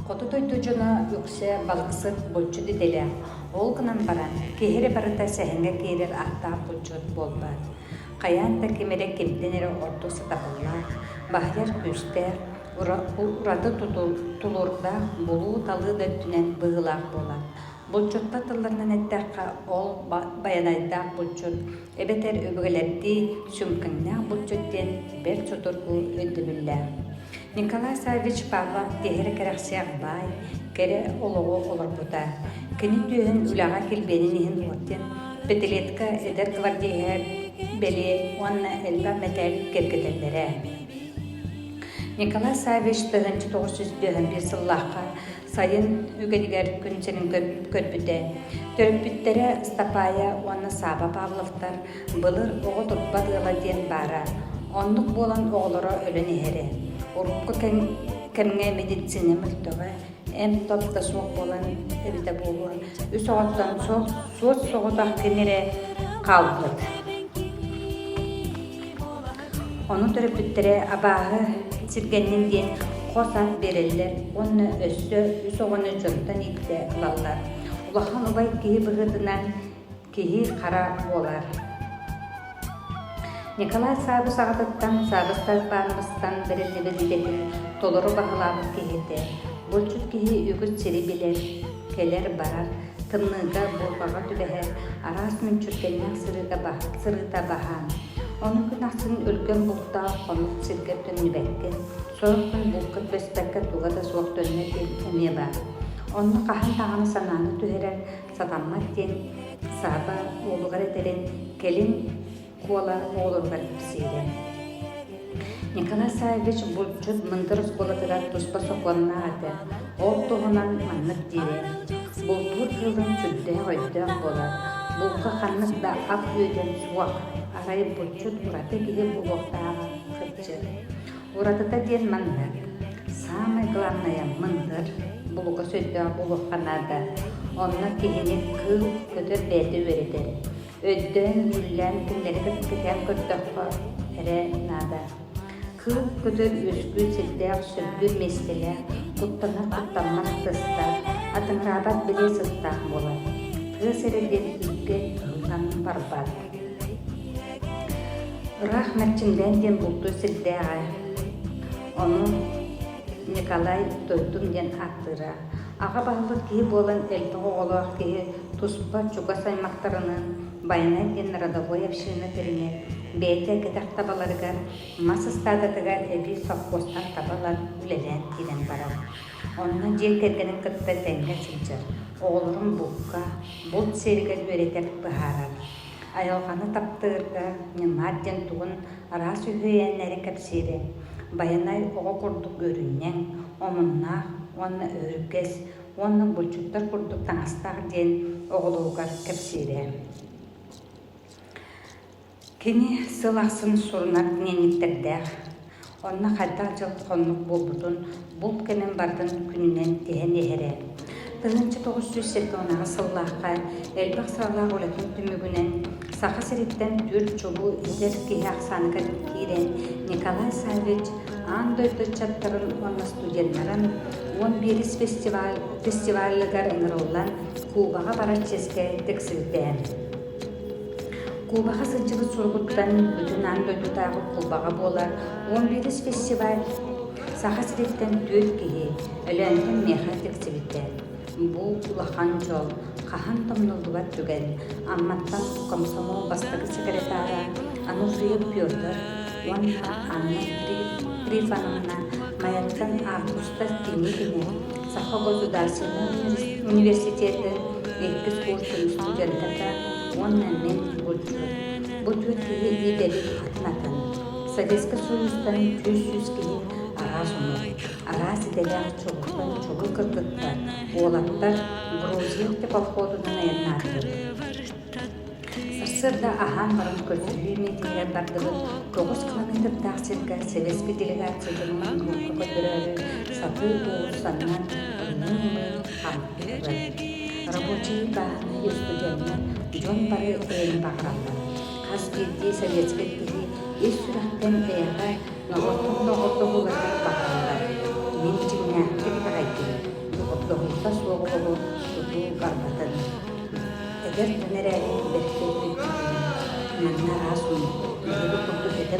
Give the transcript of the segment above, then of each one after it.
Qotu toydu jona yoksa balqısır bolçu didele. Ol gınan baran, kehire barıta sehenge kerir ahta bolçut bolbar. Qayan da kemere kemdenere ordu satapıllar. Bahyar küster, uradı tulurda bulu talı da tünen bığılak bolar. Bolçutta tıllarından ettiğe ol bayanayda bolçut. Ebeter öbügelerdi sümkünne bolçutten bir çoturgu ödülüller. Николай Савич Павлов кеһире кэрэхсиэх бай, кэре олоҕо олорбута. Кини түйэн үлэҕэ килбэнин иһин уоттен, петелетка эдер гвардияһа белие уонна элба метэлик кэргэтэллэрэ. Николай Савич 1991 сыллаахха сайын үгедигер күнсенин көрбүтэ. Төрөппүттэрэ Стапая уонна Саба Павловтар былыр оҕо турба дыала диэн баара. Оннук буолан оҕолоро өлөн иһэре. Урукка кемге медицина мөлтөге эм топта соқ болан эбите болуан үс оғаттан соқ соғытақ кенере қалбыт. Оны төрөпүттері абағы сиргеннен дейін қосат берелер, оны өссө үс оғаны жонтан икте лаллар. Улахан убай кейі бұғыдынан кейі қара болар. Николай Сабы сағатыттан, Сабыстар бармыстан бірілдебе дедетін толыру бағылабы кейді. Болчут кейі үгіт сері білер, келер барар, тымныға болғаға түбәхер, арас мүнчүркеннен сырыта бахан. Оның күн ақсын өлген бұлта қонық сіргер төннібәккен, соғын бұлқыт бөспәкке туғада соқ төнне ден әме бар. Оның қахан тағаны сананы түхерер, сатаммат ден, Саба олығар етерен, келін Кола олоргар псире. Николай Савич болчут мындырыс болатыгар туспа соқонна аты. Ол тоғынан маннық дире. Болтур кылын сүрден ойден болар. Болқа қаннық да ақ өйден суақ. Арай болчут ураты кеге болуқтаға қытчы. Уратыда ден маннық. Самый главное мындыр. Болуға сөйден болуқанада. Онна кегені кыл көтір бәді өредер. Өдден үллән күнлері кіткен көрдіққа әрі нада. Кыл көтір өскү сілдәқ сүргүр местелі, құттанмақ тыстар, атыңрабат біле сыстақ болар. Тыз әріден үлге ұлған барбар. Ұрақ мәрчімден ден бұлды сілдәға. Оны Николай Тойдум ден аттыра. Аға бағылық кейі болан әлтіғі олақ кейі тұспа чуға саймақтарының Байна ген родовой община теріне, бәйті кедақ табаларығар, масы стадатығар әбі соққостан табалар үлелен тирен барар. Онына жер кергенін кітті тәңге сілжір. Оғылырым бұққа, бұлт серігер өретер бұхарар. Айалғаны таптығырға, немадден туғын арас үйейен әрі кәпсері. Баянай оғы құрдық өріннен, омыннақ, оны өріккес, оны бұлчуттар құрдық таңастақ ден оғылуғар кәпсері. Кені сылақсын сұрынар неніктердәқ. Онна қайда жыл қонлық болбұтын, бұл кенен бардың күнінен теген ехері. 1980 сыллаққа әлбақ сыралақ олатын түмігінен сақы сіреттен дүр чобу іздер кейі ақсанығыр кейрен Николай Савич андойды чаттырын онна студентларын 11 фестивалығар ыңырылан Кубаға барат ческе тексілден. Кубаға сынчығы сұрғыттан бүтін андойды тағы Кубаға болар 11 фестиваль сақы сіреттен дүр кейі өләнтен меха тексілден. Бұл улахан жол, қахан томнылдуға түгел, амматтан комсомол бастығы секретары Ануфрия Пётр, Анна Трифановна, Майяттан августа Тенегіне, Саха Государственный университеті, 2 курсын студенттата, онна мен бұлчуд. Бұлчуд кейі едері атынатын. Советский Союздан 300 кейі араз ұмыр. Араз едері чоғықтан чоғы кырдыттар. Олаттар Грузиятты полходынан айыннардыр. Сырсырда ахан барын көзілі медиялар бардығын 9 километр тақсырға Советский делегацияларының группа көтерері саты оғырсаннан ұлы қамтыры. Рабочий бағыны студенттер жон бары әйін бағырандар. Қаз келді Советский тілі ес сүрақтен әйіға ноғыртын бұларға бағырандар. Мен жиннәқті бір айтылы.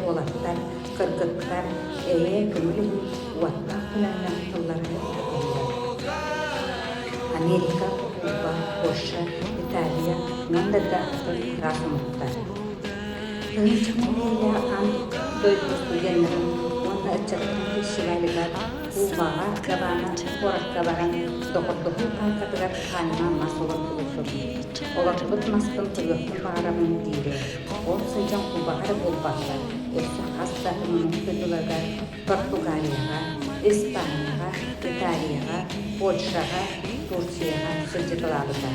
болаттар, кыргыттар, көмүлүн уаттак тунанна тыллары. Америка, Куба, Польша, Италия, Нандада расымыттар. Тыңчымылыйла ан дойдустугенлерин, онна ычаттын фестивалыгар Кубаға габана, Коракка баран, доқырдығы қайқатығар қаныма масылын тұлысыр. Олатыбыт мастын тұлықтың бағарамын дейді. Ол сайжан Кубағар болбақлар, өсі қастатымының көтілігі Португалияға, Испанияға, Италияға, Польшаға, Турцияға сылжытылабыда.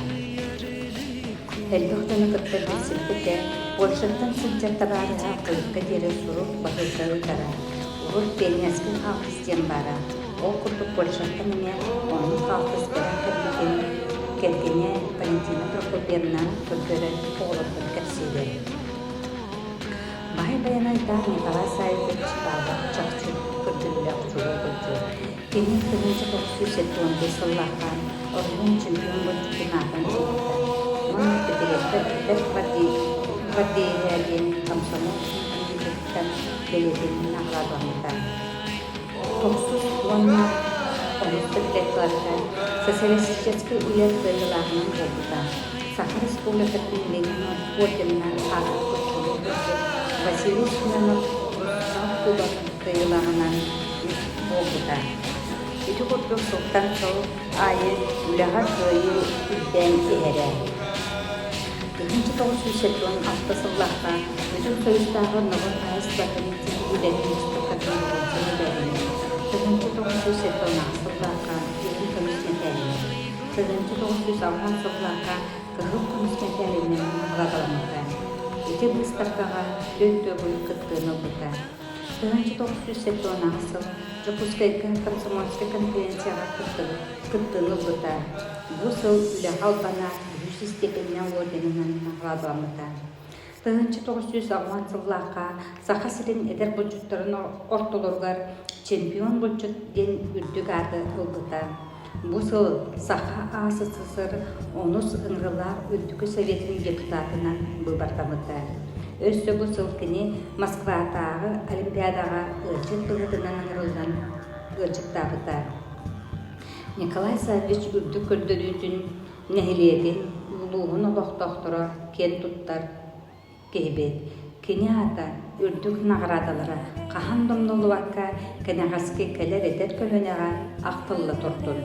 Әлбіқтіні күттірді сілбіте, Польшаттың сылжаттабарыға қылыққа дері сұруп бағылдығы дара. Ол пенескі қалқыстен бара. Ол күрді Польшаттың не оның қалқыс бәрін кәргене Валентина Прокопьевна күрдері оғылыптың кәрсейді. Бай-баянайда Николай Саевич Баба чақчы күрділі ұқчуы күрді. Кенен күрінші қоқсу сетуынды сыллаққан, орын чемпион бұлчықтың ағын жолында. Оның бітіретті әдір квадейдерден комсомол университеттен беледенін ағладығында. Тоқсыз онна олыстық декларда социалистический үйлер қойылағының болдыда. Сақыр республикатын Ленин орденінен ағып күршілі күрші Василий Сменов Рұсақ Кубаның қойылағынан болдыда. Үті құрдық соқтан сол айы үліға жойы үлден кеғері. 1970 астасыллаққа өзім союздағы нұғын айыз бақылетін үләнің үстіқатын болғансын бәріне. 1970 астасыллаққа өзім көміскен тәліне. 1960 сыллаққа қығып көміскен тәлінен ғадаланықта. Үте бұстарқаға дөй бұй қыттығыны бұта. 1970 астыл Жапускайка комсомольская конференцияға қыттығыны бұта. Бұл сыл үлі қалбана степеннен орденінен ғадыламыда. 1960 жыллаққа Сақасырын әдір бұлчуттарын ортолырғар чемпион бұлчут ден үрдік ады ұлбыда. Бұл сыл Сақа асы сысыр онус ұңғылар үрдікі советінің депутатынан бұлбартамыда. Өсі бұл сыл кіне Москва-атағы Олимпиадаға ұрчық бұғытынан ұңғылдан ұрчықтабыда. Николай Савич үрдік көрдіретін нәхилиетін улуғын олықтақтыра кен тұттар кейбет. Кене ата үрдік нағырадалары қахан домнолуаққа кәнеғаске кәлер етер көлінеға ақтылы тұрдын.